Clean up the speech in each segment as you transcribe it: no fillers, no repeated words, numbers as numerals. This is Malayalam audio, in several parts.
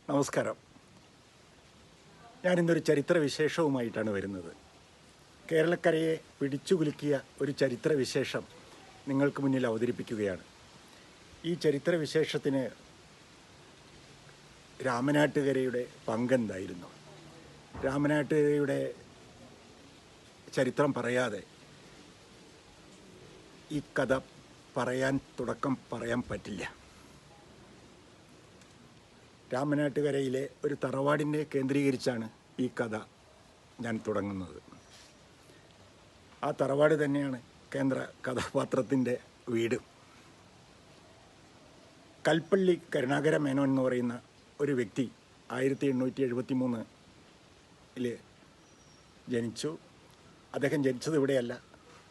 നമസ്കാരം. ഞാനിന്നൊരു ചരിത്ര വിശേഷവുമായിട്ടാണ് വരുന്നത്. കേരളക്കരയെ പിടിച്ചുകുലുക്കിയ ഒരു ചരിത്ര വിശേഷം നിങ്ങൾക്ക് മുന്നിൽ അവതരിപ്പിക്കുകയാണ്. ഈ ചരിത്ര വിശേഷത്തിന് രാമനാട്ടുകരയുടെ പങ്കെന്തായിരുന്നു? രാമനാട്ടുകരയുടെ ചരിത്രം പറയാതെ ഈ കഥ തുടക്കം പറയാൻ പറ്റില്ല. രാമനാട്ടുകരയിലെ ഒരു തറവാടിനെ കേന്ദ്രീകരിച്ചാണ് ഈ കഥ ഞാൻ തുടങ്ങുന്നത്. ആ തറവാട് തന്നെയാണ് കേന്ദ്ര കഥാപാത്രത്തിൻ്റെ വീട്. കൽപ്പള്ളി കരുണാകര മേനോൻ എന്ന് പറയുന്ന ഒരു വ്യക്തി 1873 ജനിച്ചു. അദ്ദേഹം ജനിച്ചത് ഇവിടെയല്ല,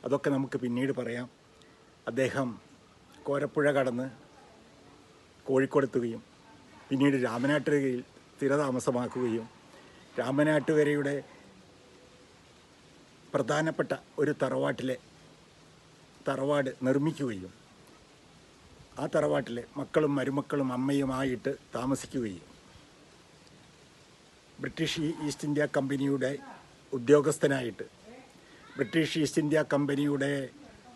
അതൊക്കെ നമുക്ക് പിന്നീട് പറയാം. അദ്ദേഹം കോരപ്പുഴ കടന്ന് കോഴിക്കോടെത്തുകയും പിന്നീട് രാമനാട്ടുകരയിൽ സ്ഥിരതാമസമാക്കുകയും രാമനാട്ടുകരയുടെ പ്രധാനപ്പെട്ട ഒരു തറവാട് നിർമ്മിക്കുകയും ആ തറവാട്ടിലെ മക്കളും മരുമക്കളും അമ്മയുമായിട്ട് താമസിക്കുകയും ബ്രിട്ടീഷ് ഈസ്റ്റ് ഇന്ത്യ കമ്പനിയുടെ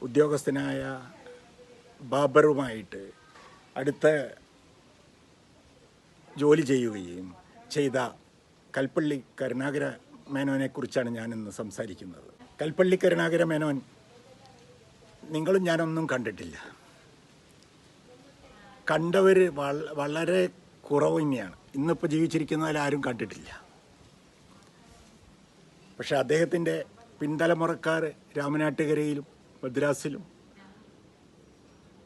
ഉദ്യോഗസ്ഥനായ ബാബറുമായിട്ട് അടുത്ത ജോലി ചെയ്യുകയും ചെയ്ത കൽപ്പള്ളി കരുണാകര മേനോനെക്കുറിച്ചാണ് ഞാനിന്ന് സംസാരിക്കുന്നത്. കൽപ്പള്ളി കരുണാകര മേനോൻ നിങ്ങളും ഞാനൊന്നും കണ്ടിട്ടില്ല. കണ്ടവർ വളരെ കുറവ് തന്നെയാണ്. ഇന്നിപ്പോൾ ജീവിച്ചിരിക്കുന്നതിൽ ആരും കണ്ടിട്ടില്ല. പക്ഷെ അദ്ദേഹത്തിൻ്റെ പിൻതലമുറക്കാർ രാമനാട്ടുകരയിലും മദ്രാസിലും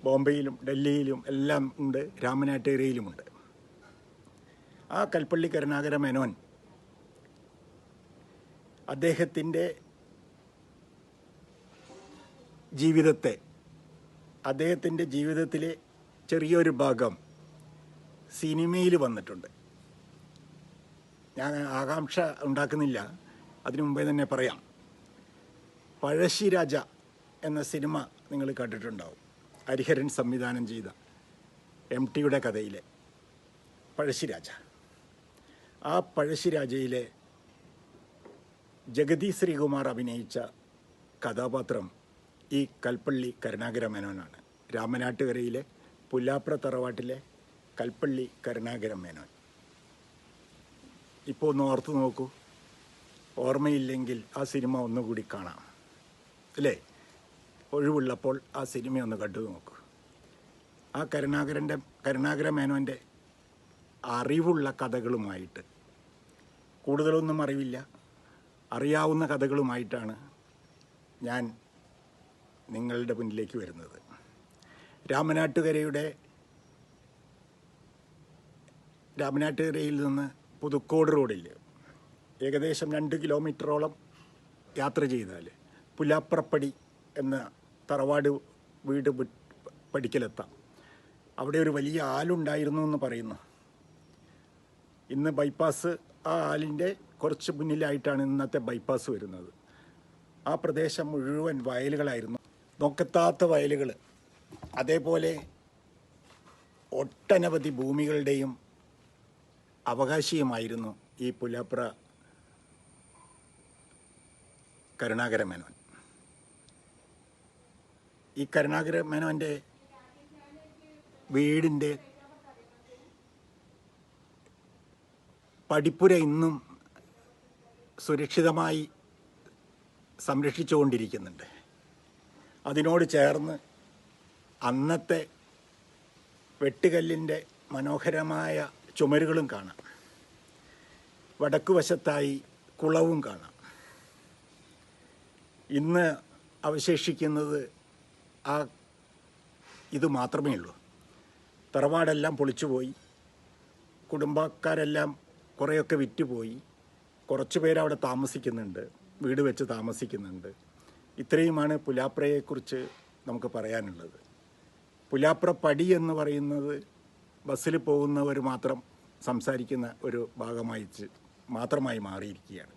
ബോംബെയിലും ഡൽഹിയിലും എല്ലാം ഉണ്ട്, രാമനാട്ടുകരയിലുമുണ്ട്. ആ കൽപ്പള്ളി കരുണാകര മേനോൻ അദ്ദേഹത്തിൻ്റെ ജീവിതത്തിലെ ചെറിയൊരു ഭാഗം സിനിമയിൽ വന്നിട്ടുണ്ട്. ഞാൻ ആകാംക്ഷ ഉണ്ടാക്കുന്നില്ല, അതിനു മുമ്പേ തന്നെ പറയാം. പഴശ്ശിരാജ എന്ന സിനിമ നിങ്ങൾ കണ്ടിട്ടുണ്ടാവും. ഹരിഹരൻ സംവിധാനം ചെയ്ത MTയുടെ കഥയിലെ പഴശ്ശിരാജ. ആ പഴശ്ശിരാജയിലെ ജഗതി ശ്രീകുമാർ അഭിനയിച്ച കഥാപാത്രം ഈ കൽപ്പള്ളി കരുണാകര മേനോനാണ്. രാമനാട്ടുകരയിലെ പുല്ലാപ്ര തറവാട്ടിലെ കൽപ്പള്ളി കരുണാകര മേനോൻ. ഇപ്പോൾ ഒന്ന് ഓർത്ത് നോക്കൂ. ഓർമ്മയില്ലെങ്കിൽ ആ സിനിമ ഒന്നുകൂടി കാണാം, അല്ലേ? ഒഴിവുള്ളപ്പോൾ ആ സിനിമ ഒന്ന് കണ്ടു നോക്കൂ. ആ കരുണാകര മേനോൻ്റെ അറിവുള്ള കഥകളുമായിട്ട്, കൂടുതലൊന്നും അറിവില്ല, അറിയാവുന്ന കഥകളുമായിട്ടാണ് ഞാൻ നിങ്ങളുടെ മുന്നിലേക്ക് വരുന്നത്. രാമനാട്ടുകരയിൽ നിന്ന് പുതുക്കോട് റോഡിൽ ഏകദേശം 2 കിലോമീറ്ററോളം യാത്ര ചെയ്താൽ പുലാപ്രപ്പടി എന്ന തറവാട് വീട് പടിക്കലെത്താം. അവിടെ ഒരു വലിയ ആലുണ്ടായിരുന്നു എന്ന് പറയുന്നു. ഇന്ന് ബൈപ്പാസ്, ആ ആലിൻ്റെ കുറച്ച് മുന്നിലായിട്ടാണ് ഇന്നത്തെ ബൈപ്പാസ് വരുന്നത്. ആ പ്രദേശം മുഴുവൻ വയലുകളായിരുന്നു, നോക്കെത്താത്ത വയലുകൾ. അതേപോലെ ഒട്ടനവധി ഭൂമികളുടെയും അവകാശിയുമായിരുന്നു ഈ പുലാപ്ര കരുണാകര മേനോൻ. ഈ കരുണാകര മേനോൻ്റെ വീടിൻ്റെ പടിപ്പുര ഇന്നും സുരക്ഷിതമായി സംരക്ഷിച്ചുകൊണ്ടിരിക്കുന്നുണ്ട്. അതിനോട് ചേർന്ന് അന്നത്തെ വെട്ടുകല്ലിൻ്റെ മനോഹരമായ ചുമരുകളും കാണാം. വടക്കുവശത്തായി കുളവും കാണാം. ഇന്ന് അവശേഷിക്കുന്നത് ഇത് മാത്രമേ ഉള്ളൂ. തറവാടെല്ലാം പൊളിച്ചുപോയി, കുടുംബക്കാരെല്ലാം കുറേയൊക്കെ വിറ്റുപോയി. കുറച്ച് പേരവിടെ താമസിക്കുന്നുണ്ട്, വീട് വെച്ച് താമസിക്കുന്നുണ്ട്. ഇത്രയുമാണ് പുലാപ്രയെക്കുറിച്ച് നമുക്ക് പറയാനുള്ളത്. പുലാപ്ര പടി എന്ന് പറയുന്നത് ബസ്സിൽ പോകുന്നവർ മാത്രം സംസാരിക്കുന്ന ഒരു മാത്രമായി മാറിയിരിക്കുകയാണ്.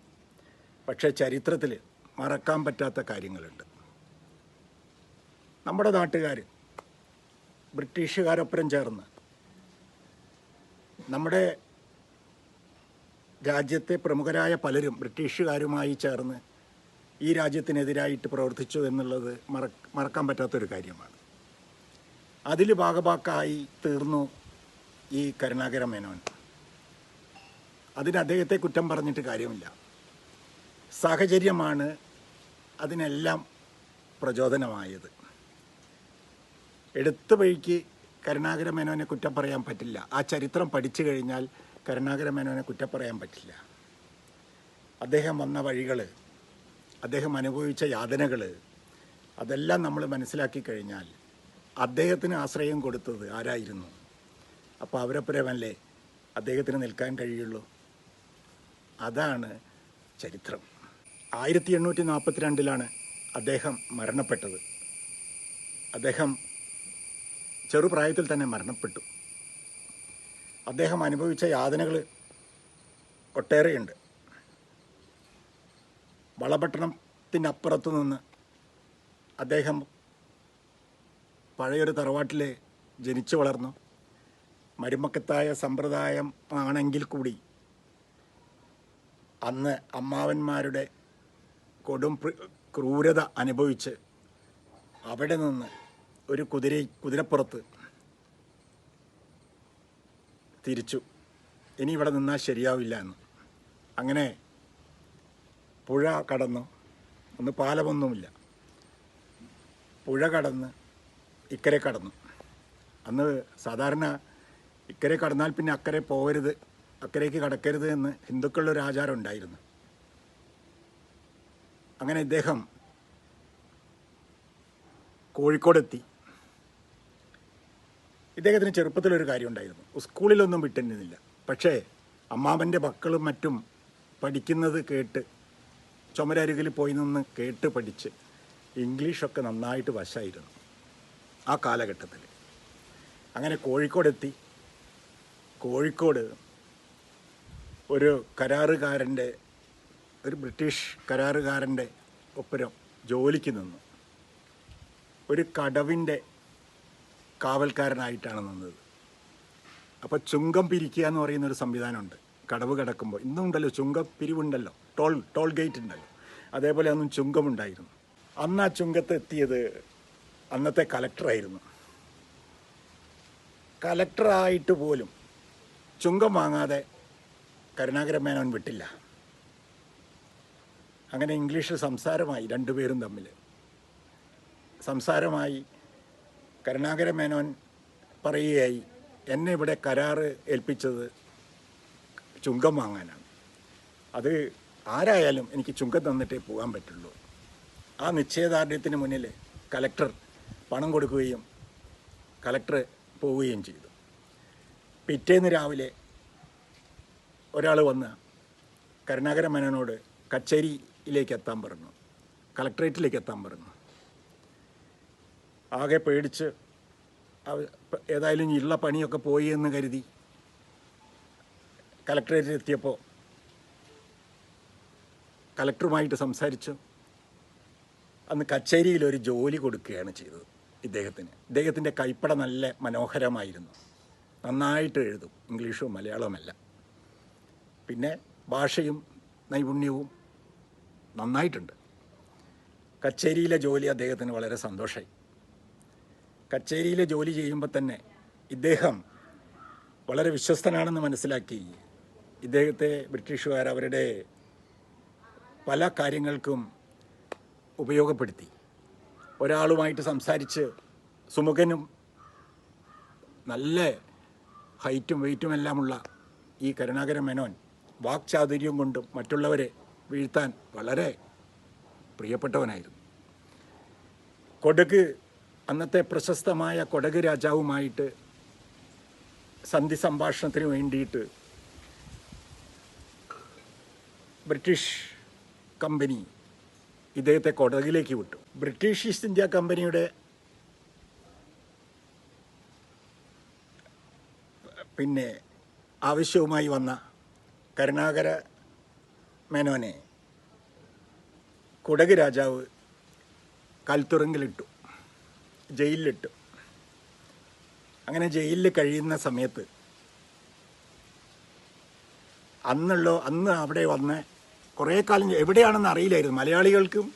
പക്ഷേ ചരിത്രത്തിൽ മറക്കാൻ പറ്റാത്ത കാര്യങ്ങളുണ്ട്. നമ്മുടെ നാട്ടുകാർ ബ്രിട്ടീഷുകാരൊപ്പം ചേർന്ന് നമ്മുടെ രാജ്യത്തെ പ്രമുഖരായ പലരും ബ്രിട്ടീഷുകാരുമായി ചേർന്ന് ഈ രാജ്യത്തിനെതിരായിട്ട് പ്രവർത്തിച്ചു എന്നുള്ളത് മറക്കാൻ പറ്റാത്തൊരു കാര്യമാണ്. അതിൽ ഭാഗഭാക്കായി തീർന്നു ഈ കരുണാകര മേനോൻ. അതിന് അദ്ദേഹത്തെ കുറ്റം പറഞ്ഞിട്ട് കാര്യമില്ല. സാഹചര്യമാണ് അതിനെല്ലാം പ്രചോദനമായത്. എടുത്ത വഴിക്ക് കരുണാകര മേനോനെ കുറ്റം പറയാൻ പറ്റില്ല. ആ ചരിത്രം പഠിച്ചു കഴിഞ്ഞാൽ കരുണാകര മേനോനെ കുറ്റം പറയാൻ പറ്റില്ല. അദ്ദേഹം വന്ന വഴികൾ, അദ്ദേഹം അനുഭവിച്ച യാതനകൾ, അതെല്ലാം നമ്മൾ മനസ്സിലാക്കി കഴിഞ്ഞാൽ അദ്ദേഹത്തിന് ആശ്രയം കൊടുത്തത് ആരായിരുന്നു? അപ്പോൾ അവരപ്പുറമല്ലേ അദ്ദേഹത്തിന് നിൽക്കാൻ കഴിയുള്ളൂ. അതാണ് ചരിത്രം. 1842 അദ്ദേഹം മരണപ്പെട്ടത്. അദ്ദേഹം ചെറുപ്രായത്തിൽ തന്നെ മരണപ്പെട്ടു. അദ്ദേഹം അനുഭവിച്ച യാതനകൾ ഒട്ടേറെയുണ്ട്. വളപട്ടണത്തിനപ്പുറത്തു നിന്ന് അദ്ദേഹം പഴയൊരു തറവാട്ടിൽ ജനിച്ചു വളർന്നു. മരുമക്കത്തായ സമ്പ്രദായം ആണെങ്കിൽ കൂടി അന്ന് അമ്മാവന്മാരുടെ കൊടും ക്രൂരത അനുഭവിച്ച് അവിടെ നിന്ന് ഒരു കുതിരപ്പുറത്ത് തിരിച്ചു. ഇനി ഇവിടെ നിന്നാൽ ശരിയാവില്ല എന്ന്. അങ്ങനെ പുഴ കടന്നു. അന്ന് പാലമൊന്നുമില്ല. പുഴ കടന്ന് ഇക്കരെ കടന്നു. അന്ന് സാധാരണ ഇക്കരെ കടന്നാൽ പിന്നെ അക്കരെ പോകരുത്, അക്കരയ്ക്ക് കടക്കരുത് എന്ന് ഹിന്ദുക്കളുടെ ഒരു ആചാരം ഉണ്ടായിരുന്നു. അങ്ങനെ ഇദ്ദേഹം കോഴിക്കോടെത്തി. ഇദ്ദേഹത്തിന് ചെറുപ്പത്തിലൊരു കാര്യം ഉണ്ടായിരുന്നു. സ്കൂളിലൊന്നും വിട്ടിരുന്നില്ല. പക്ഷേ അമ്മാവൻ്റെ മക്കളും മറ്റും പഠിക്കുന്നത് കേട്ട് ചുമരരികിൽ പോയി നിന്ന് കേട്ട് പഠിച്ച് ഇംഗ്ലീഷൊക്കെ നന്നായിട്ട് വശമായിരുന്നു ആ കാലഘട്ടത്തിൽ. അങ്ങനെ കോഴിക്കോടെത്തി. കോഴിക്കോട് ഒരു കരാറുകാരൻ്റെ, ഒരു ബ്രിട്ടീഷ് കരാറുകാരൻ്റെ ഒപ്പരം ജോലിക്ക് നിന്നു. ഒരു കടവിൻ്റെ കാവൽക്കാരനായിട്ടാണ് നിന്നത്. അപ്പോൾ ചുങ്കം പിരിക്കുക എന്ന് പറയുന്നൊരു സംവിധാനമുണ്ട് കടവ് കിടക്കുമ്പോൾ. ഇന്നും ഉണ്ടല്ലോ ചുങ്കം പിരിവുണ്ടല്ലോ, ടോൾ ഗേറ്റ് ഉണ്ടല്ലോ. അതേപോലെ അന്നും ചുങ്കമുണ്ടായിരുന്നു. അന്ന് ആ ചുങ്കത്ത് എത്തിയത് അന്നത്തെ കലക്ടറായിരുന്നു. കലക്ടറായിട്ട് പോലും ചുങ്കം വാങ്ങാതെ കരുണാകര മേനോൻ വിട്ടില്ല. അങ്ങനെ ഇംഗ്ലീഷ് സംസാരമായി, രണ്ടുപേരും തമ്മിൽ സംസാരമായി. കരുണാകര മേനോൻ പറയുകയായി, എന്നെ ഇവിടെ കരാറ് ഏൽപ്പിച്ചത് ചുങ്കം വാങ്ങാനാണ്. അത് ആരായാലും എനിക്ക് ചുങ്കം തന്നിട്ടേ പോകാൻ പറ്റുള്ളൂ. ആ നിശ്ചയദാർഢ്യത്തിന് മുന്നിൽ കലക്ടർ പണം കൊടുക്കുകയും കലക്ടർ പോവുകയും ചെയ്തു. പിറ്റേന്ന് രാവിലെ ഒരാൾ വന്ന് കരുണാകര മേനോനോട് കച്ചേരിയിലേക്ക് എത്താൻ പറഞ്ഞു, കളക്ട്രേറ്റിലേക്ക് എത്താൻ പറഞ്ഞു. ആകെ പേടിച്ച് ഏതായാലും ഉള്ള പണിയൊക്കെ പോയി എന്ന് കരുതി കളക്ട്രേറ്റിൽ എത്തിയപ്പോൾ കളക്ടറുമായിട്ട് സംസാരിച്ചു. അന്ന് കച്ചേരിയിലൊരു ജോലി കൊടുക്കുകയാണ് ചെയ്തത് ഇദ്ദേഹത്തിൻ്റെ കൈപ്പട നല്ല മനോഹരമായിരുന്നു. നന്നായിട്ട് എഴുതും, ഇംഗ്ലീഷും മലയാളവുമല്ല. പിന്നെ ഭാഷയും നൈപുണ്യവും നന്നായിട്ടുണ്ട്. കച്ചേരിയിലെ ജോലി അദ്ദേഹത്തിന് വളരെ സന്തോഷമായി. കച്ചേരിയിലെ ജോലി ചെയ്യുമ്പോൾ തന്നെ ഇദ്ദേഹം വളരെ വിശ്വസ്തനാണെന്ന് മനസ്സിലാക്കി ഇദ്ദേഹത്തെ ബ്രിട്ടീഷുകാർ അവരുടെ പല കാര്യങ്ങൾക്കും ഉപയോഗപ്പെടുത്തി. ഒരാളുമായിട്ട് സംസാരിച്ച് സുമുഖനും നല്ല ഹൈറ്റും വെയ്റ്റും എല്ലാമുള്ള ഈ കരുണാകര മേനോൻ വാക്ചാതുര്യം കൊണ്ടും മറ്റുള്ളവരെ വീഴ്ത്താൻ വളരെ പ്രിയപ്പെട്ടവനായിരുന്നു. കൊടക്, അന്നത്തെ പ്രശസ്തമായ കൊടക് രാജാവുമായിട്ട് സന്ധി സംഭാഷണത്തിന് വേണ്ടിയിട്ട് ബ്രിട്ടീഷ് കമ്പനി ഇദ്ദേഹത്തെ കൊടകിലേക്ക് വിട്ടു. ബ്രിട്ടീഷ് ഈസ്റ്റ് ഇന്ത്യ കമ്പനിയുടെ പിന്നെ ആവശ്യവുമായി വന്ന കരുണാകര മേനോനെ കൊടക് രാജാവ് കൽത്തുറങ്കിലിട്ടു, ജയിലിലിട്ടു. അങ്ങനെ ജയിലിൽ കഴിയുന്ന സമയത്ത് അന്ന് അവിടെ വന്ന് കുറേ കാലം എവിടെയാണെന്ന് അറിയില്ലായിരുന്നു മലയാളികൾക്കും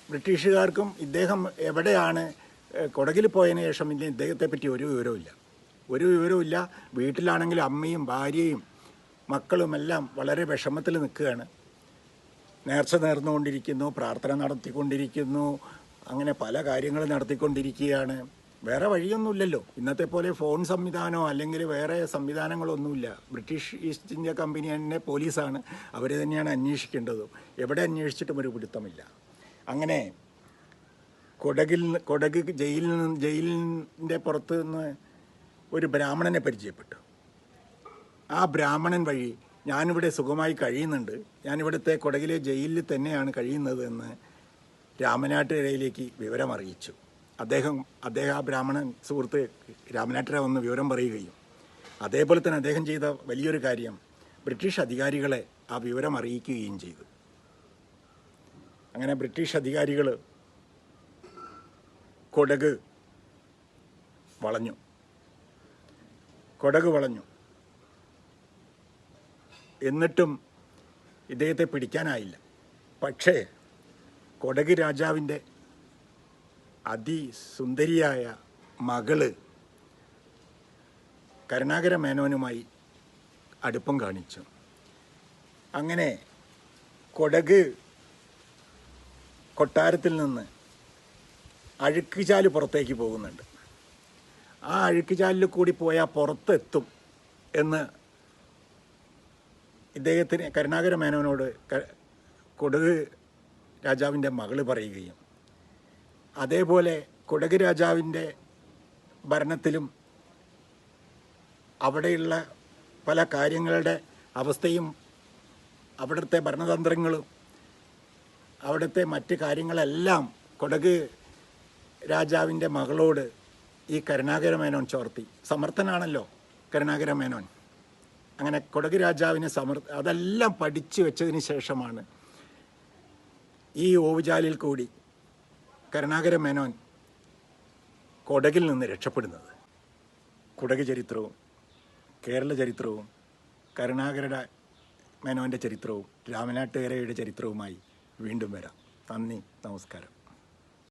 ബ്രിട്ടീഷുകാർക്കും. ഇദ്ദേഹം എവിടെയാണ് കൊടകിൽ പോയതിനു ശേഷം പിന്നെ ഇദ്ദേഹത്തെ പറ്റി ഒരു വിവരവുമില്ല. വീട്ടിലാണെങ്കിൽ അമ്മയും ഭാര്യയും മക്കളുമെല്ലാം വളരെ വിഷമത്തിൽ നിൽക്കുകയാണ്. നേർച്ച നേർന്നുകൊണ്ടിരിക്കുന്നു, പ്രാർത്ഥന നടത്തിക്കൊണ്ടിരിക്കുന്നു, അങ്ങനെ പല കാര്യങ്ങളും നടത്തിക്കൊണ്ടിരിക്കുകയാണ്. വേറെ വഴിയൊന്നുമില്ലല്ലോ. ഇന്നത്തെ പോലെ ഫോൺ സംവിധാനമോ അല്ലെങ്കിൽ വേറെ സംവിധാനങ്ങളൊന്നുമില്ല. ബ്രിട്ടീഷ് ഈസ്റ്റ് ഇന്ത്യ കമ്പനി തന്നെ പോലീസാണ്, അവർ തന്നെയാണ് അന്വേഷിക്കേണ്ടതും. എവിടെ അന്വേഷിച്ചിട്ടും ഒരു പിടുത്തമില്ല. അങ്ങനെ കൊടക് ജയിലിൻ്റെ പുറത്ത് നിന്ന് ഒരു ബ്രാഹ്മണനെ പരിചയപ്പെട്ടു. ആ ബ്രാഹ്മണൻ വഴി ഞാനിവിടെ സുഖമായി കഴിയുന്നുണ്ട്, ഞാനിവിടുത്തെ കൊടകിലെ ജയിലിൽ തന്നെയാണ് കഴിയുന്നത് എന്ന് രാമനാട്ടുകരയിലേക്ക് വിവരമറിയിച്ചു. അദ്ദേഹം ആ ബ്രാഹ്മണൻ സുഹൃത്ത് രാമനാട്ടുകര വന്ന് വിവരം പറയുകയും അതേപോലെ തന്നെ അദ്ദേഹം ചെയ്ത വലിയൊരു കാര്യം ബ്രിട്ടീഷ് അധികാരികളെ ആ വിവരം അറിയിക്കുകയും ചെയ്തു. അങ്ങനെ ബ്രിട്ടീഷ് അധികാരികൾ കൊടക് വളഞ്ഞു. എന്നിട്ടും ഇദ്ദേഹത്തെ പിടിക്കാനായില്ല. പക്ഷേ കൊടക് രാജാവിൻ്റെ അതിസുന്ദരിയായ മകള് കരുണാകര മേനോനുമായി അടുപ്പം കാണിച്ചു. അങ്ങനെ കൊടക് കൊട്ടാരത്തിൽ നിന്ന് അഴുക്കുചാല് പുറത്തേക്ക് പോകുന്നുണ്ട്. ആ അഴുക്കുചാലിൽ കൂടി പോയാൽ പുറത്തെത്തും എന്ന് ഇദ്ദേഹത്തിന് കരുണാകര മേനോനോട് കൊടക് രാജാവിൻ്റെ മകള് പറയുകയും അതേപോലെ കൊടക് രാജാവിൻ്റെ ഭരണത്തിലും അവിടെയുള്ള പല കാര്യങ്ങളുടെ അവസ്ഥയും അവിടുത്തെ ഭരണതന്ത്രങ്ങളും അവിടുത്തെ മറ്റ് കാര്യങ്ങളെല്ലാം കൊടക് രാജാവിൻ്റെ മകളോട് ഈ കരുണാകര മേനോൻ ചോർത്തി. സമർത്ഥനാണല്ലോ കരുണാകര മേനോൻ. അങ്ങനെ കൊടക് രാജാവിനെ അതെല്ലാം പഠിച്ചു വെച്ചതിന് ശേഷമാണ് ഈ ഓവുചാലിൽ കൂടി കരുണാകര മേനോൻ കൊടകിൽ നിന്ന് രക്ഷപ്പെടുന്നത്. കൊടക് ചരിത്രവും കേരള ചരിത്രവും കരുണാകര മേനോൻ്റെ ചരിത്രവും രാമനാട്ടുകരയുടെ ചരിത്രവുമായി വീണ്ടും വരാം. നന്ദി, നമസ്കാരം.